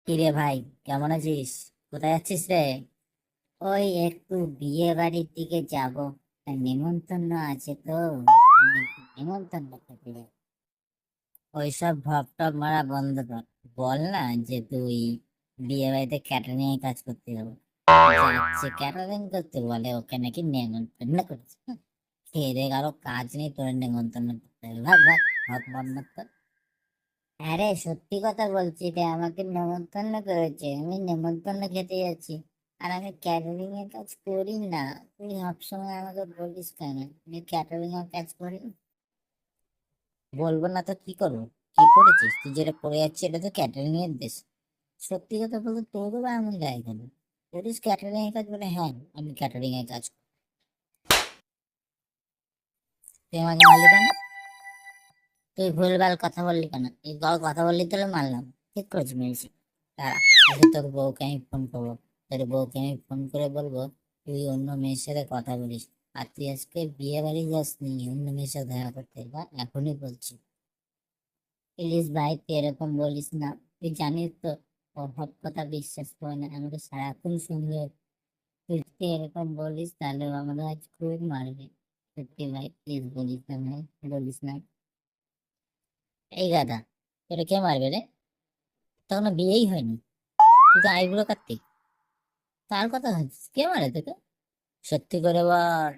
কিরে ভাই, কেমন আছিস? কোথায় যাচ্ছিস রে? ওই একটু বিয়ে বাড়ির দিকে যাব। নিমন্ত্রণ আছে তো, নিমন্ত্রণ খেতে যাব। ওইসব ভব টব মারা বন্ধ কর। বল না যে তুই বিয়ে বাড়িতে ক্যাটারিং এর কাজ করতে যাবো। যাচ্ছে ক্যাটারিং করতে, বলে ওকে নাকি নেমন্তন্ন করছে। খেয়ে দেয়ে কারো কাজ নেই, তোর নেমন্তন্ন করতে হবে? ভাগ ভাগ, ভাগ বন্ধ কর। আরে সত্যি কথা বলছি রে, আমাকে নেমন্তন্ন করেছে, আমি নেমন্তন্ন খেতে যাচ্ছি। আর আমি ক্যাটারিং এর কাজ করি না। তুই সবসময় আমাকে বলিস কেন আমি ক্যাটারিং এর কাজ করি? বলবো না তো কি করবো? কি করেছিস তুই? যেটা করে যাচ্ছিস এটা তো ক্যাটারিং এর দেশ। সত্যি কথা বলতে তোরও বা এমন গায়ে কেন? করিস ক্যাটারিং এর কাজ বলে, হ্যাঁ আমি ক্যাটারিং এর কাজ করি। তুই আমাকে মারলি কেন? তুই ভুলভাল কথা বললি কেন? এই কথা বললি তো মারলাম। ঠিক করেছি, মেরেছি। দাঁড়া, আগে তোর বউকে আমি ফোন করবো। তোর বউকে আমি ফোন করে বলবো তুই অন্য মেয়ের সাথে কথা বলিস। আর তুই আজকে বিয়ে বাড়ি যাসনি অন্য মেয়ের সাথে দেখা করতে, বা এখনই বলছি। প্লিজ ভাই, তুই এরকম বলিস না। তুই জানিস তো ও সব কথা বিশ্বাস করে না, আমাকে সারাক্ষণ শুনবে। তুই যদি এরকম বলিস তাহলে ও আমাকে আজ খুব মারবে। সত্যি ভাই, প্লিজ বলিস না ভাই, বলিস না। এই গাদা, তোরে কে মারবে রে? তখনো বিয়েই হয়নি, তুই তো আইবুড়ো কার্তিক। তার কথা হচ্ছে, কে মারে তোকে? সত্যি করে বল।